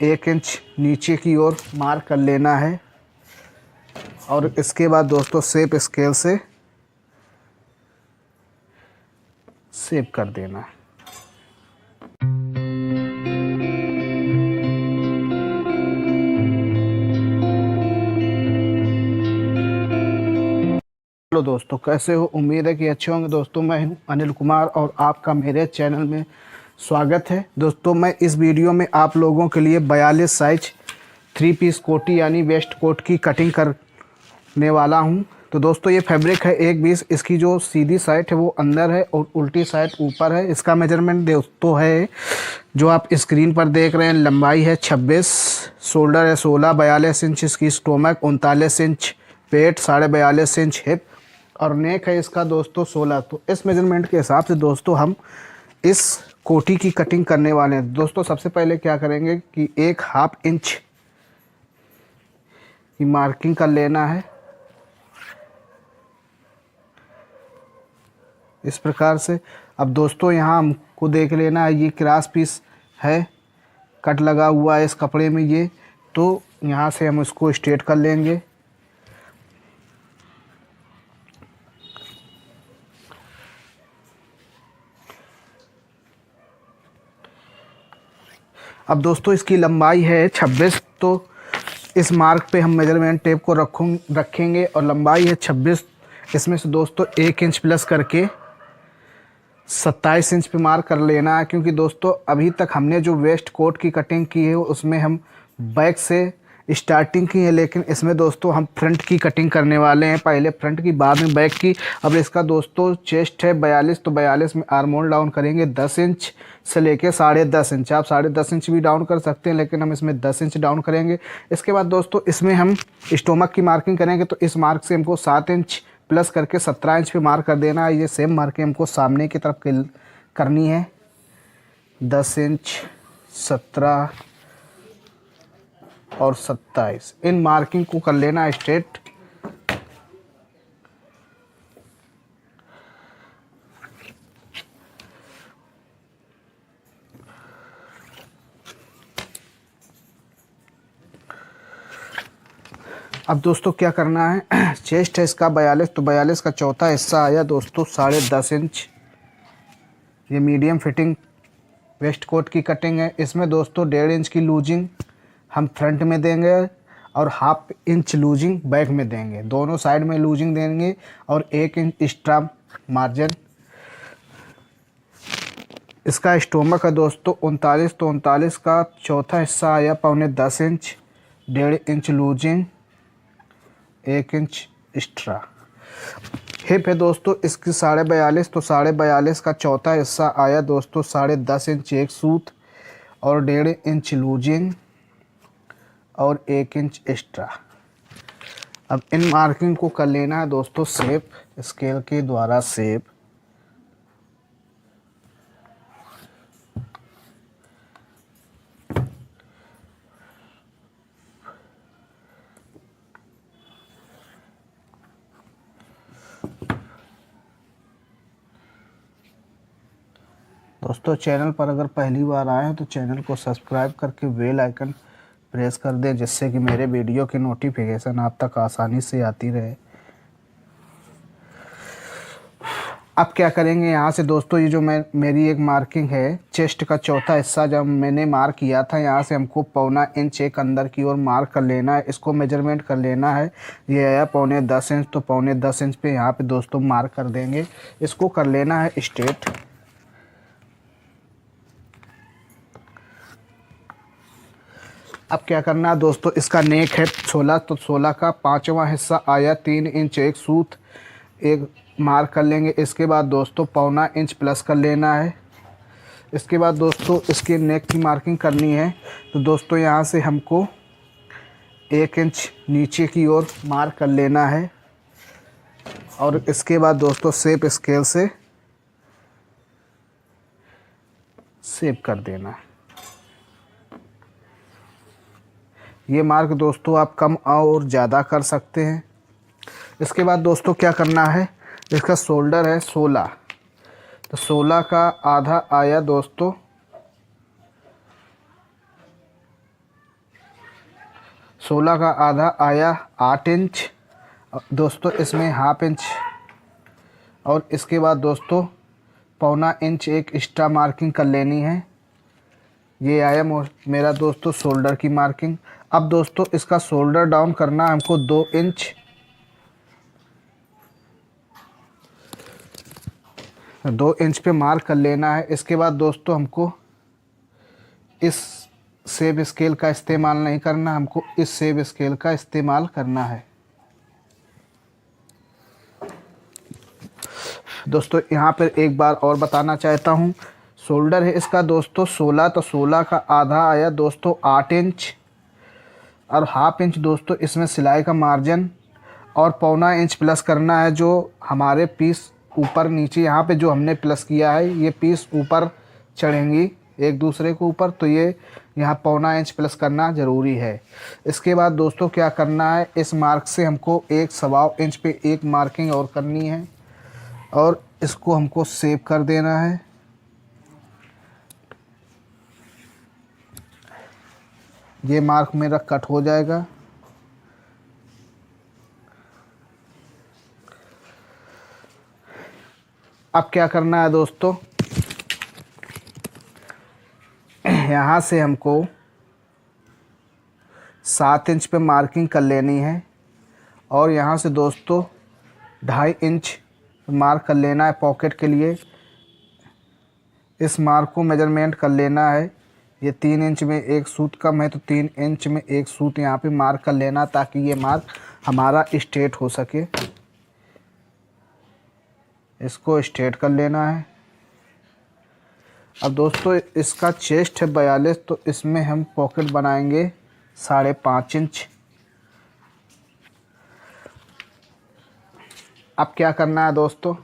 1 inch नीचे की ओर mark कर लेना है और इसके बाद दोस्तों शेप स्केल से शेप कर देना है। हेलो दोस्तों, कैसे हो? उम्मीद है कि अच्छे होंगे। दोस्तों मैं हूं अनिल कुमार और आपका मेरे चैनल में स्वागत है। दोस्तों मैं इस वीडियो में आप लोगों के लिए 42 साइज 3 पीस कोटी यानी वेस्ट कोट की कटिंग करने वाला हूं। तो दोस्तों ये फैब्रिक है 1/20। इसकी जो सीधी साइड है वो अंदर है और उल्टी साइड ऊपर है। इसका मेजरमेंट दोस्तों है जो आप स्क्रीन पर देख रहे हैं। लंबाई है 26, शोल्डर है 16, 42 इंच इसकी स्टोमक, 39 इंच पेट, 42.5 इंच हिप और नेक है इसका दोस्तों 16। तो इस मेजरमेंट के हिसाब से दोस्तों हम इस कोटी की कटिंग करने वाले हैं। दोस्तों सबसे पहले क्या करेंगे कि 1/2 इंच की मार्किंग कर लेना है इस प्रकार से। अब दोस्तों यहाँ हमको देख लेना है, ये क्रॉस पीस है, कट लगा हुआ है इस कपड़े में ये। तो यहाँ से हम इसको स्ट्रेट कर लेंगे। अब दोस्तों इसकी लंबाई है 26, तो इस मार्क पे हम मेजरमेंट टेप को रखेंगे और लंबाई है 26। इसमें से दोस्तों 1 इंच प्लस करके 27 इंच पे मार्क कर लेना है, क्योंकि दोस्तों अभी तक हमने जो वेस्ट कोट की कटिंग की है उसमें हम बैक से स्टार्टिंग की है, लेकिन इसमें दोस्तों हम फ्रंट की कटिंग करने वाले हैं। पहले फ्रंट की बाद में बैक की। अब इसका दोस्तों चेस्ट है 42, तो 42 में आर्म होल डाउन करेंगे 10 इंच से लेके 10.5 इंच। आप 10.5 इंच भी डाउन कर सकते हैं, लेकिन हम इसमें 10 इंच डाउन करेंगे। इसके बाद दोस्तों इसमें हम स्टोमक की मार्किंग करेंगे, तो इस मार्क से हमको 7 इंच प्लस करके 17 इंच पे मार्क कर देना है। ये सेम मार्किंग हमको सामने की तरफ करनी है। 10 इंच, 17 और 27 इन मार्किंग को कर लेना स्ट्रेट। अब दोस्तों क्या करना है, चेस्ट है इसका 42, तो 42 का चौथा हिस्सा आया दोस्तों 10.5 इंच। ये मीडियम फिटिंग वेस्ट कोट की कटिंग है। इसमें दोस्तों 1.5 इंच की लूजिंग हम फ्रंट में देंगे और 1/2 इंच लूजिंग बैक में देंगे। दोनों साइड में लूजिंग देंगे और 1 इंच एक्स्ट्रा मार्जिन। इसका स्टोमक है दोस्तों 39, तो 39 का चौथा हिस्सा आया 9.25 inch. 1.5 inch losing, 1 inch extra. Hip है दोस्तों इसकी 42.5, तो 42.5 का चौथा हिस्सा आया दोस्तों 10.5 इंच एक सूत और 1.5 इंच लूजिंग और 1 इंच एक्स्ट्रा। अब इन मार्किंग को कर लेना है दोस्तों शेप स्केल के द्वारा शेप। दोस्तों चैनल पर अगर पहली बार आए हैं तो चैनल को सब्सक्राइब करके बेल आइकन प्रेस कर दें, जिससे कि मेरे वीडियो की नोटिफिकेशन आप तक आसानी से आती रहे। अब क्या करेंगे यहाँ से दोस्तों, ये जो मेरी एक मार्किंग है चेस्ट का चौथा हिस्सा जब मैंने मार्क किया था, यहाँ से हमको 1.25 इंच एक अंदर की ओर मार्क कर लेना है। इसको मेजरमेंट कर लेना है। ये आया 9.25 इंच, तो 9.25 इंच पे यहाँ पे दोस्तों मार्क कर देंगे। इसको कर लेना है स्ट्रेट। अब क्या करना है दोस्तों, इसका नेक है 16, तो 16 का 5वां हिस्सा आया 3 इंच एक सूत, एक मार्क कर लेंगे। इसके बाद दोस्तों 1.25 इंच प्लस कर लेना है। इसके बाद दोस्तों इसके नेक की मार्किंग करनी है, तो दोस्तों यहाँ से हमको 1 इंच नीचे की ओर मार्क कर लेना है और इसके बाद दोस्तों शेप स्केल से शेप कर देना है। ये मार्क दोस्तों आप कम और ज़्यादा कर सकते हैं। इसके बाद दोस्तों क्या करना है, इसका शोल्डर है 16, तो 16 का आधा आया दोस्तों 16 का आधा आया 8 इंच दोस्तों, इसमें हाफ इंच और इसके बाद दोस्तों पौना इंच एक एक्स्ट्रा मार्किंग कर लेनी है। ये आया मेरा दोस्तों शोल्डर की मार्किंग। अब दोस्तों इसका शोल्डर डाउन करना हमको 2 इंच, 2 इंच पे मार्क कर लेना है। इसके बाद दोस्तों हमको इस सेब स्केल का इस्तेमाल नहीं करना, हमको इस सेब स्केल का इस्तेमाल करना है। दोस्तों यहाँ पर एक बार और बताना चाहता हूँ, शोल्डर है इसका दोस्तों 16, तो 16 का आधा आया दोस्तों 8 इंच और हाफ इंच दोस्तों इसमें सिलाई का मार्जिन और पौना इंच प्लस करना है। जो हमारे पीस ऊपर नीचे यहाँ पे जो हमने प्लस किया है, ये पीस ऊपर चढ़ेंगी एक दूसरे के ऊपर, तो ये यहाँ पौना इंच प्लस करना ज़रूरी है। इसके बाद दोस्तों क्या करना है, इस मार्क से हमको 1 इंच पे एक मार्किंग और करनी है और इसको हमको सेव कर देना है। ये मार्क मेरा कट हो जाएगा। अब क्या करना है दोस्तों, यहाँ से हमको 7 इंच पे मार्किंग कर लेनी है और यहाँ से दोस्तों 2.5 इंच मार्क कर लेना है पॉकेट के लिए। इस मार्क को मेजरमेंट कर लेना है। ये 3 इंच में एक सूत कम है, तो 3 इंच में एक सूत यहाँ पे मार्क कर लेना, ताकि ये मार्क हमारा स्ट्रेट हो सके। इसको स्ट्रेट कर लेना है। अब दोस्तों इसका चेस्ट है 42, तो इसमें हम पॉकेट बनाएंगे 5.5 इंच। अब क्या करना है दोस्तों,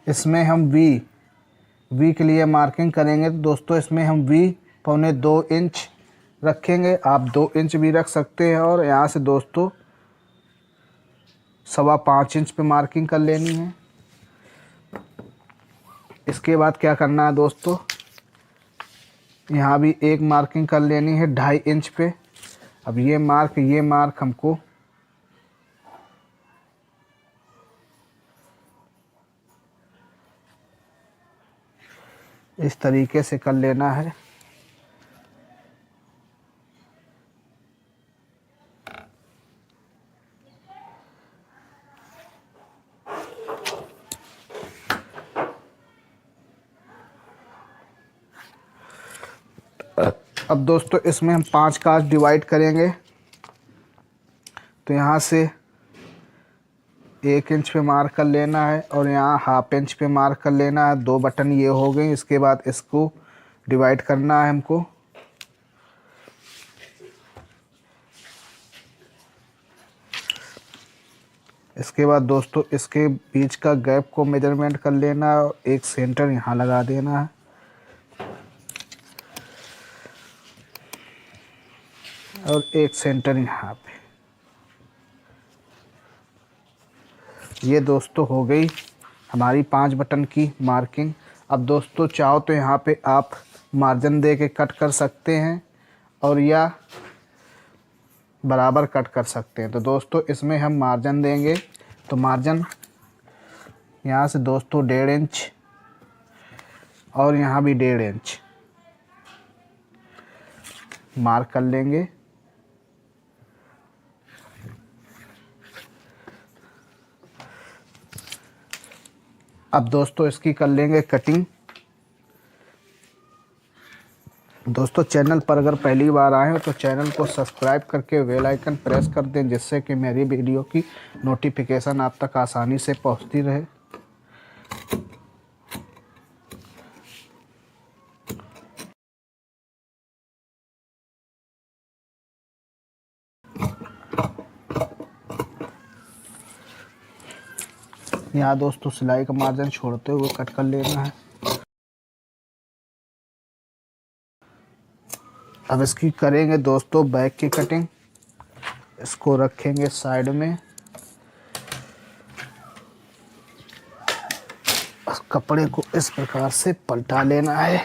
इसमें हम वी के लिए मार्किंग करेंगे, तो दोस्तों इसमें हम वी 1.25 इंच रखेंगे। आप 2 इंच भी रख सकते हैं और यहाँ से दोस्तों 5.25 इंच पे मार्किंग कर लेनी है। इसके बाद क्या करना है दोस्तों, यहाँ भी एक मार्किंग कर लेनी है 2.5 इंच पे। अब ये मार्क हमको इस तरीके से कर लेना है। अब दोस्तों इसमें हम 5 काज डिवाइड करेंगे, तो यहाँ से 1 इंच पे मार्क कर लेना है और यहाँ हाफ इंच पे मार्क कर लेना है। 2 बटन ये हो गए। इसके बाद इसको डिवाइड करना है हमको। इसके बाद दोस्तों इसके बीच का गैप को मेजरमेंट कर लेना है और एक सेंटर यहाँ लगा देना है। और एक सेंटर यहाँ पे। ये दोस्तों हो गई हमारी 5 बटन की मार्किंग। अब दोस्तों चाहो तो यहाँ पे आप मार्जिन दे के कट कर सकते हैं और या बराबर कट कर सकते हैं। तो दोस्तों इसमें हम मार्जिन देंगे, तो मार्जिन यहाँ से दोस्तों 1.5 इंच और यहाँ भी 1.5 इंच मार्क कर लेंगे। अब दोस्तों इसकी कर लेंगे कटिंग। दोस्तों चैनल पर अगर पहली बार आए हो तो चैनल को सब्सक्राइब करके बेल आइकन प्रेस कर दें, जिससे कि मेरी वीडियो की नोटिफिकेशन आप तक आसानी से पहुंचती रहे। यहाँ दोस्तों सिलाई का मार्जिन छोड़ते हुए कट कर लेना है। अब इसकी करेंगे दोस्तों बैक की कटिंग। इसको रखेंगे साइड में, कपड़े को इस प्रकार से पलटा लेना है।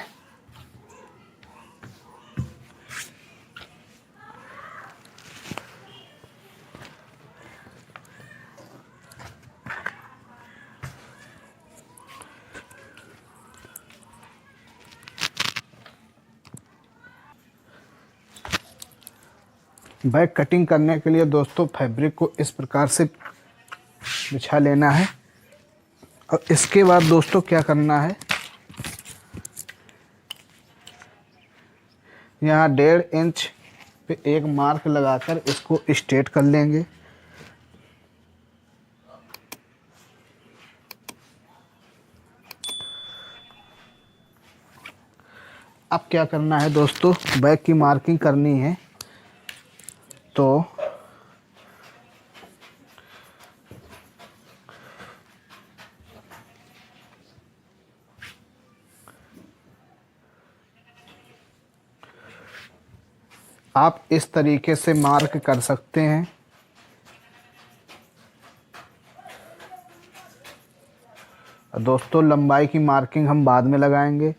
बैक कटिंग करने के लिए दोस्तों फैब्रिक को इस प्रकार से बिछा लेना है और इसके बाद दोस्तों क्या करना है, यहाँ 1.5 इंच पे एक मार्क लगाकर इसको स्ट्रेट कर लेंगे। अब क्या करना है दोस्तों, बैक की मार्किंग करनी है तो आप इस तरीके से मार्क कर सकते हैं। दोस्तों लंबाई की मार्किंग हम बाद में लगाएंगे।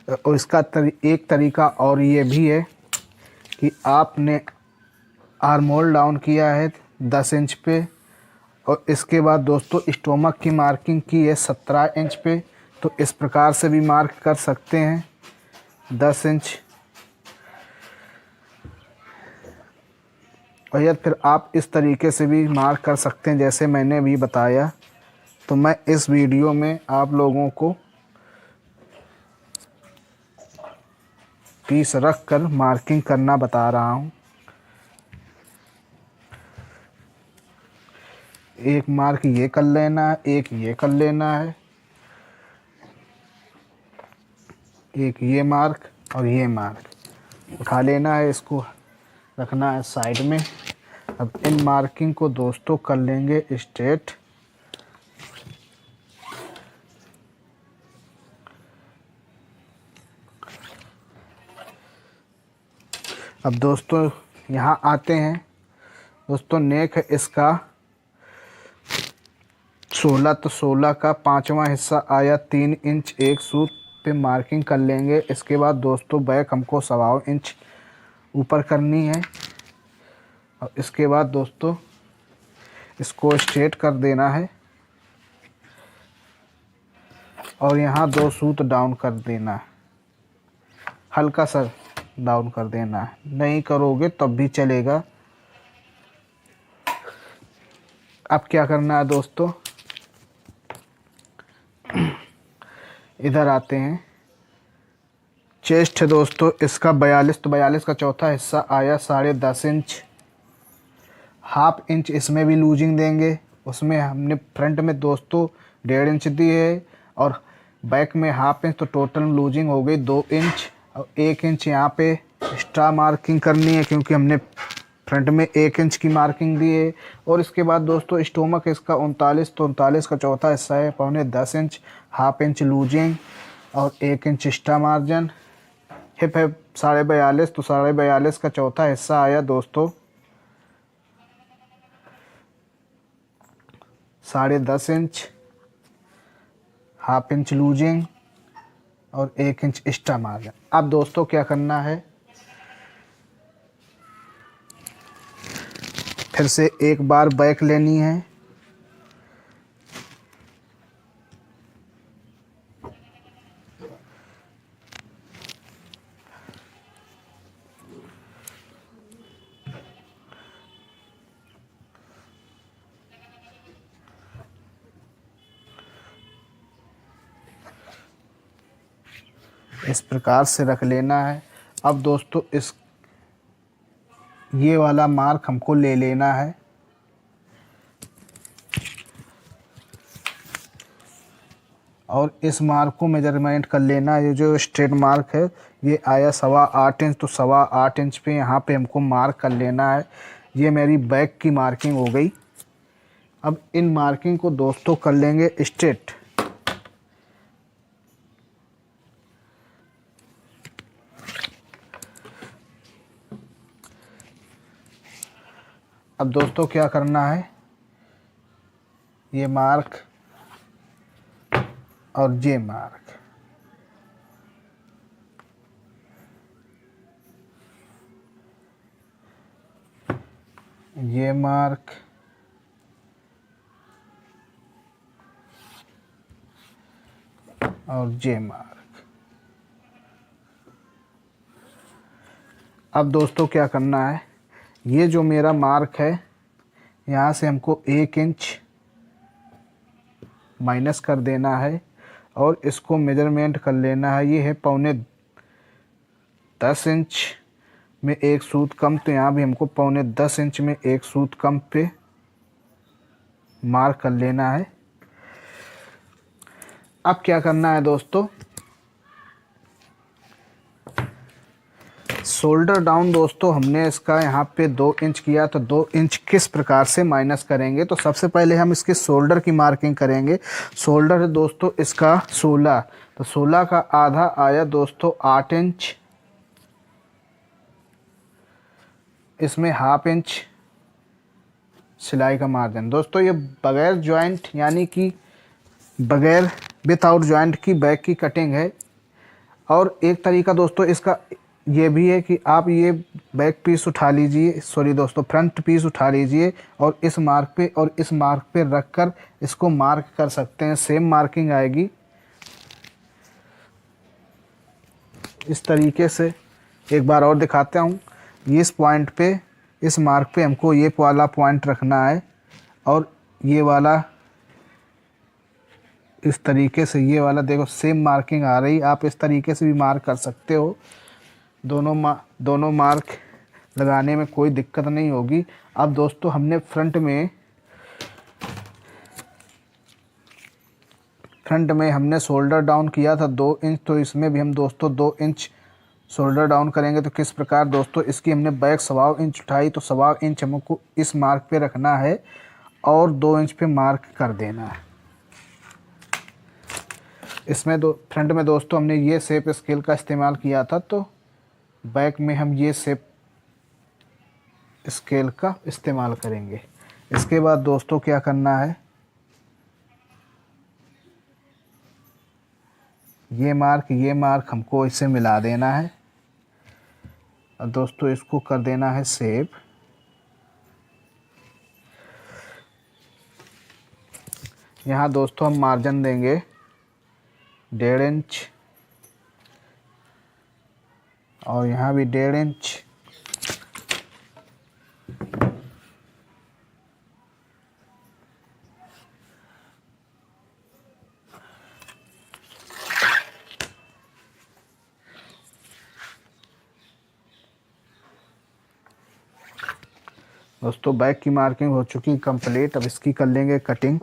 और इसका एक तरीका और ये भी है कि आपने आर्म होल डाउन किया है 10 इंच पे और इसके बाद दोस्तों स्टोमक की मार्किंग की है 17 इंच पे, तो इस प्रकार से भी मार्क कर सकते हैं 10 इंच। और या फिर आप इस तरीके से भी मार्क कर सकते हैं जैसे मैंने भी बताया। तो मैं इस वीडियो में आप लोगों को पीस रख कर मार्किंग करना बता रहा हूँ। एक मार्क ये कर लेना है, एक ये कर लेना है, एक ये मार्क और ये मार्क उठा लेना है, इसको रखना है साइड में। अब इन मार्किंग को दोस्तों कर लेंगे स्ट्रेट। अब दोस्तों यहाँ आते हैं। दोस्तों नेक है इसका 16, तो 16 का 5वां हिस्सा आया 3 इंच एक सूत पे मार्किंग कर लेंगे। इसके बाद दोस्तों बैक हमको 1.25 इंच ऊपर करनी है और इसके बाद दोस्तों इसको स्ट्रेट कर देना है और यहाँ 2 सूत डाउन कर देना है, हल्का सा डाउन कर देना है, नहीं करोगे तब भी चलेगा। अब क्या करना है दोस्तों, इधर आते हैं। चेस्ट है दोस्तों इसका 42, तो 42 का चौथा हिस्सा आया 10.5 इंच। हाफ इंच इसमें भी लूजिंग देंगे। उसमें हमने फ्रंट में दोस्तों 1.5 इंच दी है और बैक में हाफ इंच, तो टोटल लूजिंग हो गई 2 इंच। और 1 इंच यहाँ पे एक्स्ट्रा मार्किंग करनी है क्योंकि हमने फ्रंट में 1 इंच की मार्किंग दी है। और इसके बाद दोस्तों स्टोमक इसका 39, तो 39 का चौथा हिस्सा है 9.25 इंच, हाफ इंच लूजिंग और 1 इंच एक्स्ट्रा मार्जिन। हिप है 42.5, तो 42.5 का चौथा हिस्सा आया दोस्तों 10.5 इंच, हाफ इंच लूजिंग और 1 इंच एक्स्ट्रा मार्जिन। अब दोस्तों क्या करना है, फिर से एक बार बैक लेनी है। इस प्रकार से रख लेना है। अब दोस्तों इस ये वाला मार्क हमको ले लेना है और इस मार्क को मेजरमेंट कर लेना है। ये जो स्ट्रेट मार्क है ये आया 8.25 इंच, तो 8.25 इंच पे यहाँ पे हमको मार्क कर लेना है। ये मेरी बैक की मार्किंग हो गई। अब इन मार्किंग को दोस्तों कर लेंगे स्ट्रेट। अब दोस्तों क्या करना है, ये मार्क और ये मार्क, ये मार्क और ये मार्क। अब दोस्तों क्या करना है, ये जो मेरा मार्क है यहाँ से हमको 1 इंच माइनस कर देना है और इसको मेजरमेंट कर लेना है। ये है 10.25 इंच में एक सूत कम, तो यहाँ भी हमको 10.25 इंच में एक सूत कम पे मार्क कर लेना है। अब क्या करना है दोस्तों, शोल्डर डाउन दोस्तों हमने इसका यहाँ पे 2 इंच किया, तो 2 इंच किस प्रकार से माइनस करेंगे। तो सबसे पहले हम इसके शोल्डर की मार्किंग करेंगे। शोल्डर है दोस्तों इसका 16, तो 16 का आधा आया दोस्तों 8 इंच, इसमें ½ इंच सिलाई का मार्जिन। दोस्तों ये बगैर जॉइंट यानी कि बगैर विदाउट जॉइंट की बैक की कटिंग है। और एक तरीका दोस्तों इसका ये भी है कि आप ये बैक पीस उठा लीजिए, सॉरी दोस्तों फ्रंट पीस उठा लीजिए और इस मार्क पे और इस मार्क पे रख कर इसको मार्क कर सकते हैं, सेम मार्किंग आएगी। इस तरीके से एक बार और दिखाता हूँ। इस पॉइंट पे, इस मार्क पे हमको ये वाला पॉइंट रखना है और ये वाला इस तरीके से, ये वाला देखो सेम मार्किंग आ रही। आप इस तरीके से भी मार्क कर सकते हो। दोनों मार्क लगाने में कोई दिक्कत नहीं होगी। अब दोस्तों हमने फ्रंट में हमने शोल्डर डाउन किया था 2 इंच, तो इसमें भी हम दोस्तों 2 इंच शोल्डर डाउन करेंगे। तो किस प्रकार दोस्तों, इसकी हमने बैक 1.25 इंच उठाई, तो 1.25 इंच हमको इस मार्क पे रखना है और 2 इंच पे मार्क कर देना है। इसमें फ्रंट में दोस्तों हमने ये शेप स्केल का इस्तेमाल किया था, तो बैक में हम ये शेप स्केल का इस्तेमाल करेंगे। इसके बाद दोस्तों क्या करना है, ये मार्क हमको इससे मिला देना है और दोस्तों इसको कर देना है शेप। यहाँ दोस्तों हम मार्जिन देंगे 1.5 इंच और यहाँ भी 1.5 इंच। दोस्तों बैक की मार्किंग हो चुकी कंप्लीट। अब इसकी कर लेंगे कटिंग।